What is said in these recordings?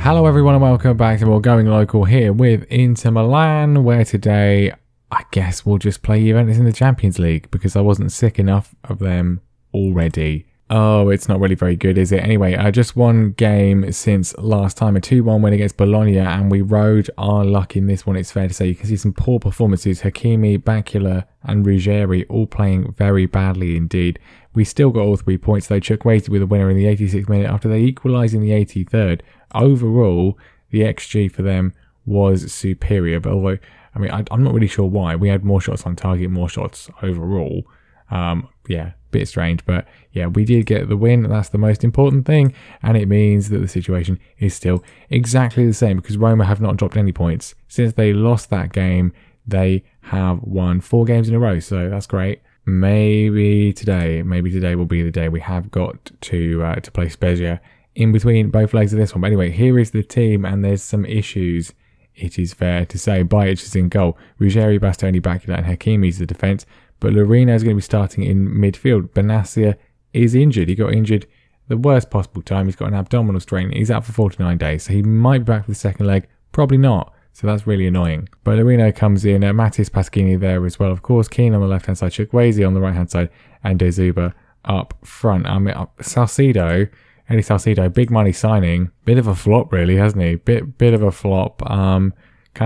Hello everyone and welcome back to more Going Local here with Inter Milan, where today I guess we'll just play Juventus in the Champions League because I wasn't sick enough of them already. Oh, it's not really very good, is it? Anyway, just one game since last time, a 2-1 win against Bologna, and we rode our luck in this one, it's fair to say. You can see some poor performances. Hakimi, Bakula and Ruggeri all playing very badly indeed. We still got all 3 points though. Chukwueze with a winner in the 86th minute after they equalised in the 83rd. Overall, the XG for them was superior, but although, I mean, I'm not really sure why. We had more shots on target, more shots overall. Yeah, bit strange, but yeah, we did get the win. That's the most important thing, and it means that the situation is still exactly the same because Roma have not dropped any points. Since they lost that game, they have won 4 games in a row, so that's great. Maybe today will be the day. We have got to play Spezia in between both legs of this one. But anyway, here is the team, and there's some issues, it is fair to say. Bajic is in goal. Ruggeri, Bastoni, Bakula and Hakimi is the defence. But Lorino is going to be starting in midfield. Benassia is injured. He got injured the worst possible time. He's got an abdominal strain. He's out for 49 days. So he might be back for the second leg. Probably not. So that's really annoying. But Lorino comes in. Matis Pasquini there as well. Of course, Keane on the left-hand side. Chukwueze on the right-hand side. And De Zuba up front. I mean, Salcido... Eddie Salcido, big money signing. Bit of a flop, really, hasn't he? Bit of a flop. Can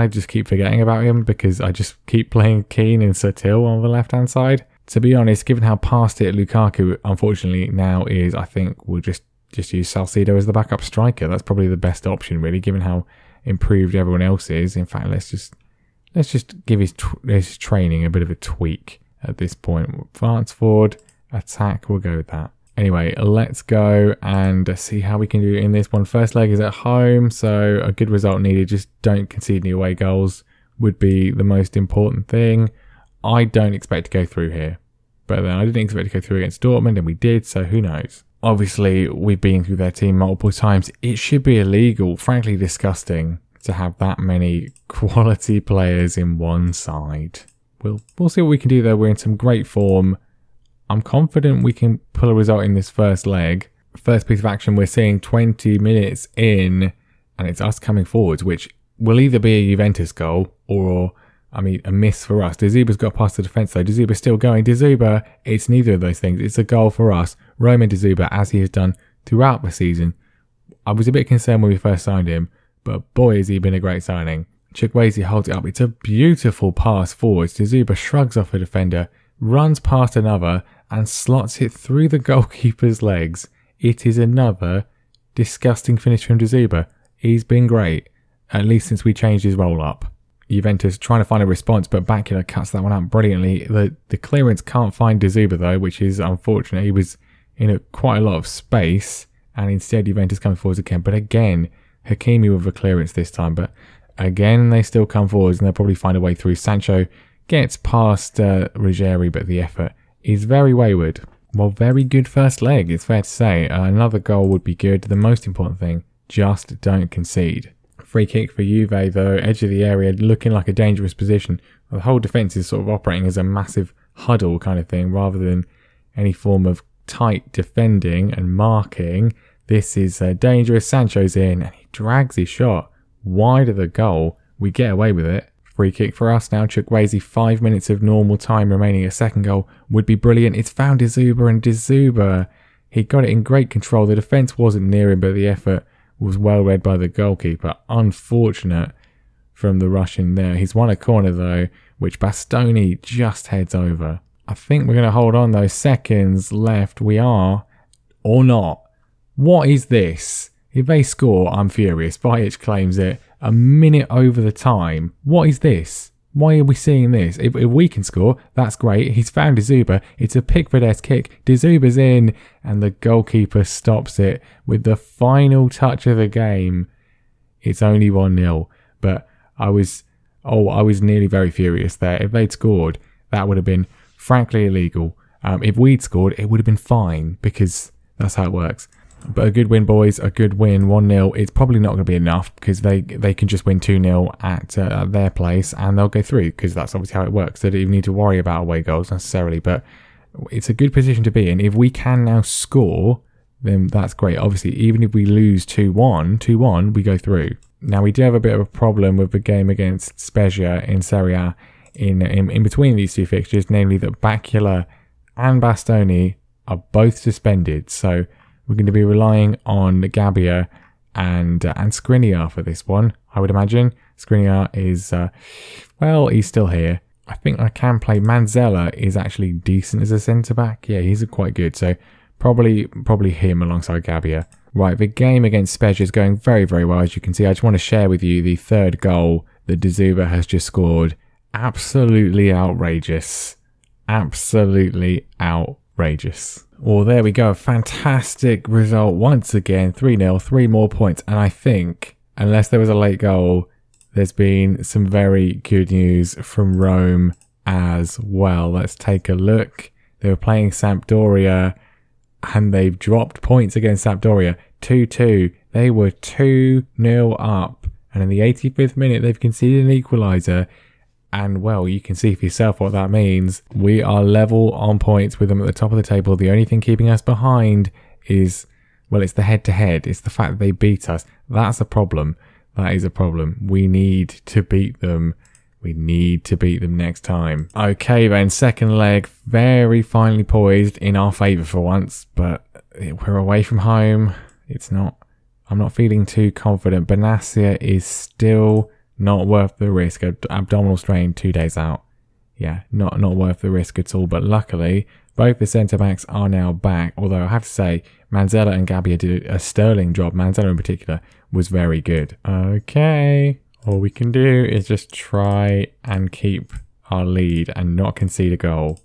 I just keep forgetting about him because I just keep playing Keane and Sotil on the left-hand side? To be honest, given how past it Lukaku, unfortunately, now is, I think we'll just use Salcido as the backup striker. That's probably the best option, really, given how improved everyone else is. In fact, let's just give his training a bit of a tweak at this point. Advance forward, attack, we'll go with that. Anyway, let's go and see how we can do in this one. First leg is at home, so a good result needed. Just don't concede any away goals would be the most important thing. I don't expect to go through here, but then I didn't expect to go through against Dortmund, and we did, so who knows. Obviously, we've been through their team multiple times. It should be illegal, frankly disgusting, to have that many quality players in one side. We'll see what we can do though. We're in some great form. I'm confident we can pull a result in this first leg. First piece of action, we're seeing 20 minutes in, and it's us coming forwards, which will either be a Juventus goal or, I mean, a miss for us. De Zuba's got past the defence though. De Zuba's still going. De Zuba, it's neither of those things. It's a goal for us. Roman De Zuba, as he has done throughout the season. I was a bit concerned when we first signed him, but boy, has he been a great signing. Chukwueze holds it up. It's a beautiful pass forwards. De Zuba shrugs off a defender, runs past another, and slots it through the goalkeeper's legs. It is another disgusting finish from De Zuba. He's been great, at least since we changed his roll up. Juventus trying to find a response, but Bakula cuts that one out brilliantly. The clearance can't find De Zuba though, which is unfortunate. He was in quite a lot of space, and instead Juventus comes forwards again. But again, Hakimi with a clearance this time, but again they still come forwards, and they'll probably find a way through. Sancho gets past Ruggeri, but the effort is very wayward. Well, very good first leg, it's fair to say. Another goal would be good. The most important thing, just don't concede. Free kick for Juve though, edge of the area, looking like a dangerous position. The whole defence is sort of operating as a massive huddle kind of thing, rather than any form of tight defending and marking. This is dangerous. Sancho's in, and he drags his shot wide of the goal. We get away with it. Free kick for us now. Chukwueze, 5 minutes of normal time remaining. A second goal would be brilliant. It's found De Zuba, and De Zuba, he got it in great control. The defence wasn't near him, but the effort was well read by the goalkeeper. Unfortunate from the Russian there. He's won a corner though, which Bastoni just heads over. I think we're going to hold on though. Seconds left. We are, or not. What is this? If they score, I'm furious. Bajic claims it. A minute over the time. What is this? Why are we seeing this? If we can score, that's great. He's found De Zuba. It's a Pickford-esque kick. De Zuba's in, and the goalkeeper stops it with the final touch of the game. It's only 1-0, but I was nearly very furious there. If they'd scored, that would have been frankly illegal. If we'd scored, it would have been fine, because that's how it works. But a good win, boys. A good win. 1-0. It's probably not going to be enough because they can just win 2-0 at their place and they'll go through, because that's obviously how it works. They don't even need to worry about away goals necessarily. But it's a good position to be in. If we can now score, then that's great. Obviously, even if we lose 2-1, we go through. Now, we do have a bit of a problem with the game against Spezia in Serie A in between these two fixtures, namely that Bacula and Bastoni are both suspended. So we're going to be relying on Gabbia and Skriniar for this one, I would imagine. Skriniar is, he's still here. I think I can play. Manzella is actually decent as a centre-back. Yeah, he's quite good. So probably him alongside Gabbia. Right, the game against Spezia is going very, very well, as you can see. I just want to share with you the third goal that De Zuba has just scored. Absolutely outrageous. Absolutely outrageous. Well, there we go. A fantastic result once again. 3-0, 3 more points. And I think, unless there was a late goal, there's been some very good news from Rome as well. Let's take a look. They were playing Sampdoria and they've dropped points against Sampdoria. 2-2. They were 2-0 up. And in the 85th minute, they've conceded an equaliser. And, well, you can see for yourself what that means. We are level on points with them at the top of the table. The only thing keeping us behind is, well, it's the head-to-head. It's the fact that they beat us. That's a problem. That is a problem. We need to beat them. We need to beat them next time. Okay, then, second leg. Very finely poised in our favour for once. But we're away from home. I'm not feeling too confident. Benassia is still not worth the risk. Abdominal strain 2 days out. Yeah, not worth the risk at all. But luckily, both the centre-backs are now back. Although I have to say, Manzella and Gabbia did a sterling job. Manzella in particular was very good. Okay, all we can do is just try and keep our lead and not concede a goal.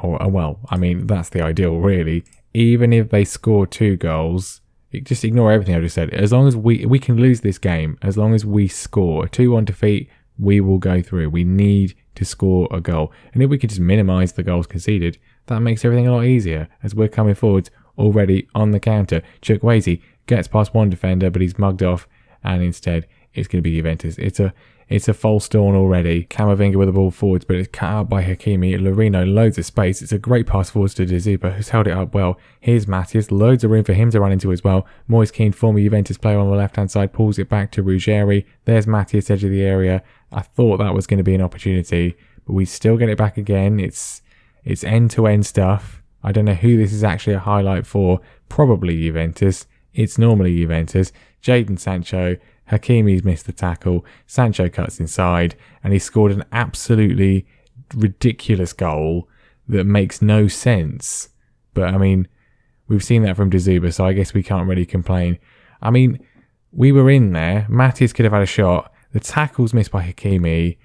That's the ideal, really. Even if they score 2 goals, just ignore everything I just said. As long as we can lose this game, as long as we score a 2-1 defeat, we will go through. We need to score a goal. And if we could just minimise the goals conceded, that makes everything a lot easier, as we're coming forward already on the counter. Chukwueze gets past one defender, but he's mugged off, and instead it's going to be Juventus. It's a false dawn already. Camavinga with the ball forwards, but it's cut out by Hakimi. Lorino, loads of space. It's a great pass forwards to De Zuba, who's held it up well. Here's Matthias, loads of room for him to run into as well. Moise Kean, former Juventus player on the left-hand side, pulls it back to Ruggeri. There's Matthias, edge of the area. I thought that was going to be an opportunity, but we still get it back again. It's end-to-end stuff. I don't know who this is actually a highlight for. Probably Juventus. It's normally Juventus. Jadon Sancho. Hakimi's missed the tackle. Sancho cuts inside, and he scored an absolutely ridiculous goal that makes no sense. But, we've seen that from De Zuba, so I guess we can't really complain. We were in there. Matthias could have had a shot. The tackle's missed by Hakimi,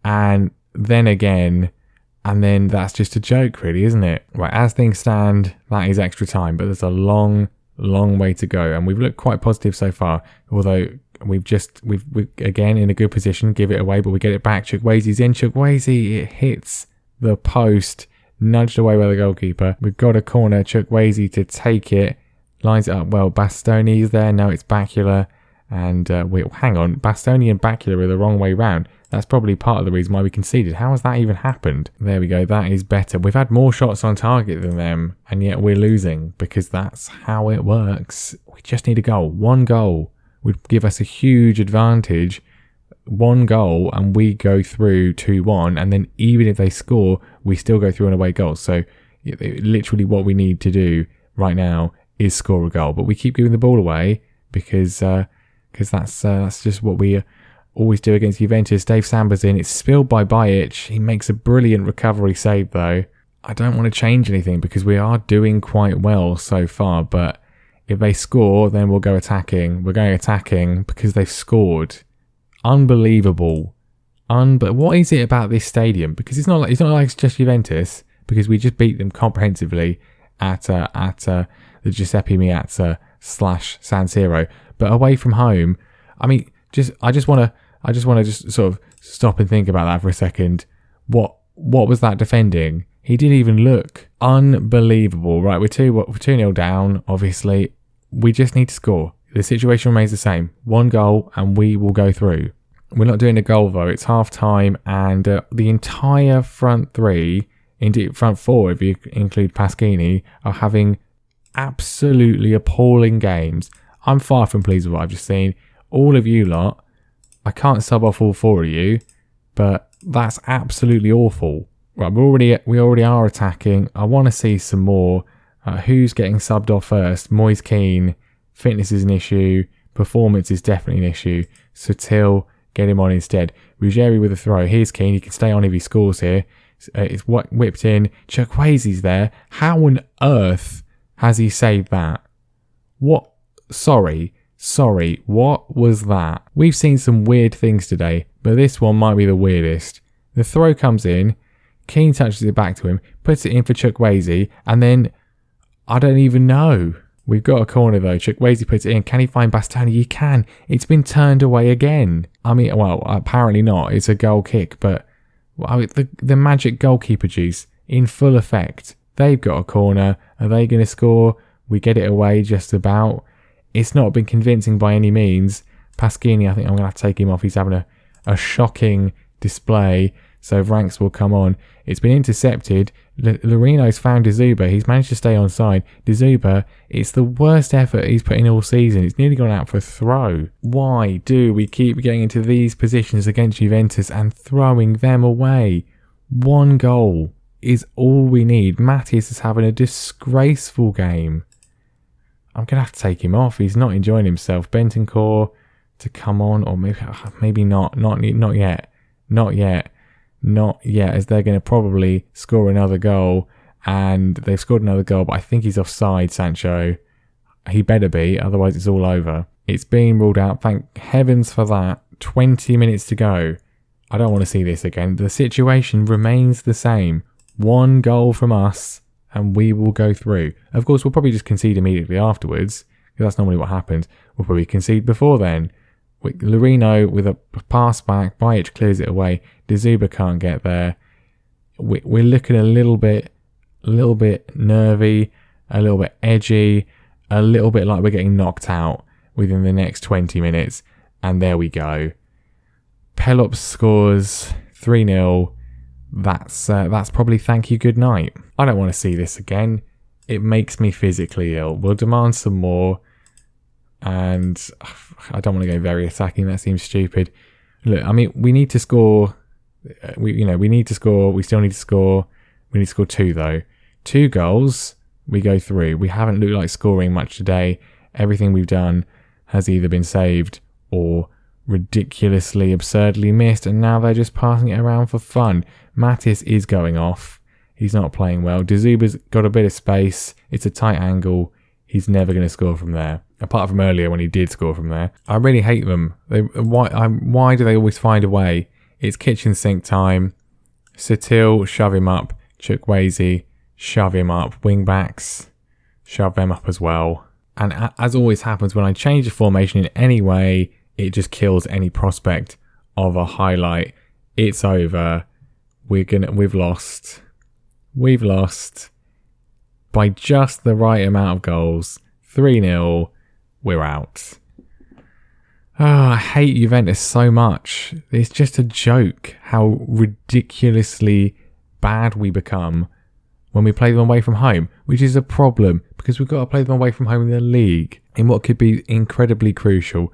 and then that's just a joke, really, isn't it? Right, as things stand, that is extra time, but there's a long way to go, and we've looked quite positive so far, although we've again in a good position, give it away, but we get it back. Chukwueze's in. Chukwueze, it hits the post, nudged away by the goalkeeper. We've got a corner. Chukwueze to take it, lines it up well. Bastoni's there. Now it's Bacula, and hang on, Bastoni and Bacula are the wrong way round. That's probably part of the reason why we conceded. How has that even happened? There we go. That is better. We've had more shots on target than them, and yet we're losing, because that's how it works. We just need a goal. One goal would give us a huge advantage. One goal, and we go through 2-1, and then even if they score, we still go through on away goals. So literally what we need to do right now is score a goal. But we keep giving the ball away because that's just what we always do against Juventus. Dave Samba's in. It's spilled by Bajic. He makes a brilliant recovery save, though. I don't want to change anything because we are doing quite well so far, but if they score, then we'll go attacking. We're going attacking because they've scored. Unbelievable. But what is it about this stadium? Because it's not like it's just Juventus, because we just beat them comprehensively at the Giuseppe Meazza / San Siro. But away from home, I just want to just sort of stop and think about that for a second. What was that defending? He didn't even look. Unbelievable. Right, we're 2-0 down, obviously. We just need to score. The situation remains the same. One goal and we will go through. We're not doing a goal though. It's half time, and the entire front three, indeed front four if you include Pasquini, are having absolutely appalling games. I'm far from pleased with what I've just seen. All of you lot, I can't sub off all 4 of you, but that's absolutely awful. Right, we already are attacking. I want to see some more. Who's getting subbed off first? Moise Keane. Fitness is an issue. Performance is definitely an issue. Sutil, get him on instead. Ruggieri with a throw. Here's Keane. He can stay on if he scores here. It's whipped in. Chukwueze's there. How on earth has he saved that? What? Sorry. What was that? We've seen some weird things today, but this one might be the weirdest. The throw comes in. Keane touches it back to him, puts it in for Chukwueze, and then I don't even know. We've got a corner though. Chukwueze puts it in. Can he find Bastoni? He can. It's been turned away again. I mean, well, apparently not. It's a goal kick, but the magic goalkeeper juice in full effect. They've got a corner. Are they going to score? We get it away just about. It's not been convincing by any means. Pasquini, I think I'm going to have to take him off. He's having a shocking display. So Ranks will come on. It's been intercepted. Lorino's found Dzuba. He's managed to stay onside. Dzuba, it's the worst effort he's put in all season. It's nearly gone out for a throw. Why do we keep getting into these positions against Juventus and throwing them away? 1 goal is all we need. Matthias is having a disgraceful game. I'm going to have to take him off. He's not enjoying himself. Bentancur to come on, or maybe not. Not yet, as they're going to probably score another goal, and they've scored another goal, but I think he's offside, Sancho. He better be, otherwise it's all over. It's being ruled out, thank heavens for that. 20 minutes to go. I don't want to see this again. The situation remains the same. 1 goal from us, and we will go through. Of course, we'll probably just concede immediately afterwards, because that's normally what happens. We'll probably concede before then. Lorino with a pass back, Bajic clears it away. Dzuba can't get there. We're looking a little bit nervy, a little bit edgy, a little bit like we're getting knocked out within the next 20 minutes. And there we go. Pelops scores 3-0. That's probably thank you, good night. I don't want to see this again. It makes me physically ill. We'll demand some more. And I don't want to go very attacking. That seems stupid. Look, I mean, we need to score. We need to score. We still need to score. We need to score 2 though. 2 goals. We go through. We haven't looked like scoring much today. Everything we've done has either been saved or ridiculously, absurdly missed. And now they're just passing it around for fun. Matthias is going off. He's not playing well. Dzuba's got a bit of space. It's a tight angle. He's never going to score from there. Apart from earlier when he did score from there. I really hate them. Why do they always find a way? It's kitchen sink time. Sutil, shove him up. Chukwueze, shove him up. Wing backs, shove them up as well. And as always happens, when I change the formation in any way, it just kills any prospect of a highlight. It's over. We've lost. We've lost by just the right amount of goals. 3-0. We're out. Oh, I hate Juventus so much. It's just a joke how ridiculously bad we become when we play them away from home, which is a problem because we've got to play them away from home in the league in what could be incredibly crucial.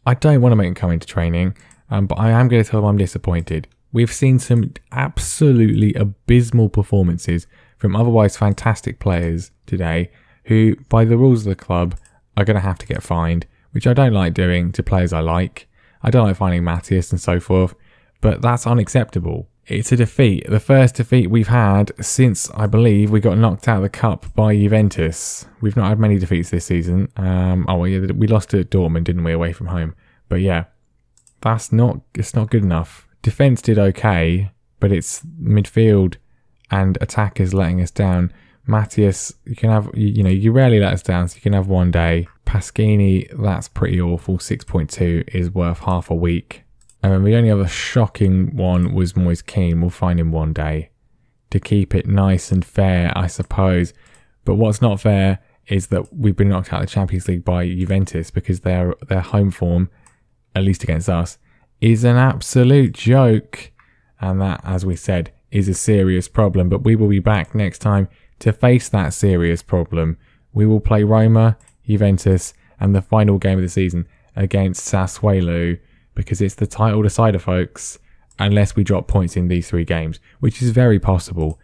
I don't want to make them come into training, but I am going to tell them I'm disappointed. We've seen some absolutely abysmal performances from otherwise fantastic players today who, by the rules of the club, are going to have to get fined, which I don't like doing to players I like. I don't like finding Matthias and so forth, but that's unacceptable. It's a defeat. The first defeat we've had since, I believe, we got knocked out of the cup by Juventus. We've not had many defeats this season. We lost to Dortmund, didn't we, away from home? But yeah, it's not good enough. Defence did okay, but it's midfield and attackers letting us down. Matthias, you rarely let us down, so you can have 1 day. Pasquini, that's pretty awful. 6.2 is worth half a week. And the only other shocking one was Moise Keane. We'll find him 1 day to keep it nice and fair, I suppose. But what's not fair is that we've been knocked out of the Champions League by Juventus because their home form, at least against us, is an absolute joke. And that, as we said, is a serious problem. But we will be back next time to face that serious problem we will play Roma, Juventus, and the final game of the season against Sassuolo, because it's the title decider, folks, unless we drop points in these 3 games, which is very possible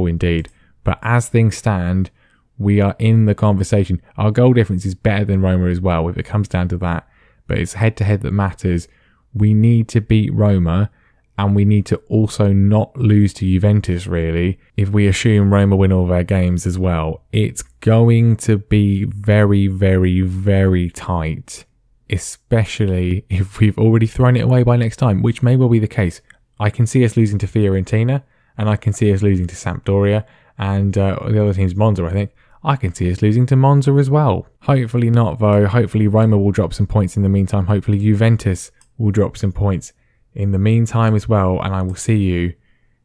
indeed. But as things stand, we are in the conversation. Our goal difference is better than Roma as well, if it comes down to that, but it's head-to-head that matters. We need to beat Roma, and we need to also not lose to Juventus, really, if we assume Roma win all their games as well. It's going to be very, very, very tight, especially if we've already thrown it away by next time, which may well be the case. I can see us losing to Fiorentina, and I can see us losing to Sampdoria, and the other team's Monza, I think. I can see us losing to Monza as well. Hopefully not, though. Hopefully Roma will drop some points in the meantime. Hopefully Juventus will drop some points in the meantime as well. And I will see you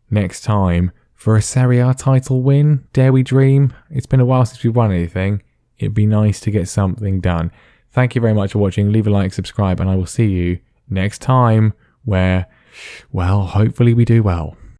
next time for a Serie A title win. Dare we dream? It's been a while since we've won anything. It'd be nice to get something done. Thank you very much for watching. Leave a like, subscribe, and I will see you next time where, well, hopefully we do well.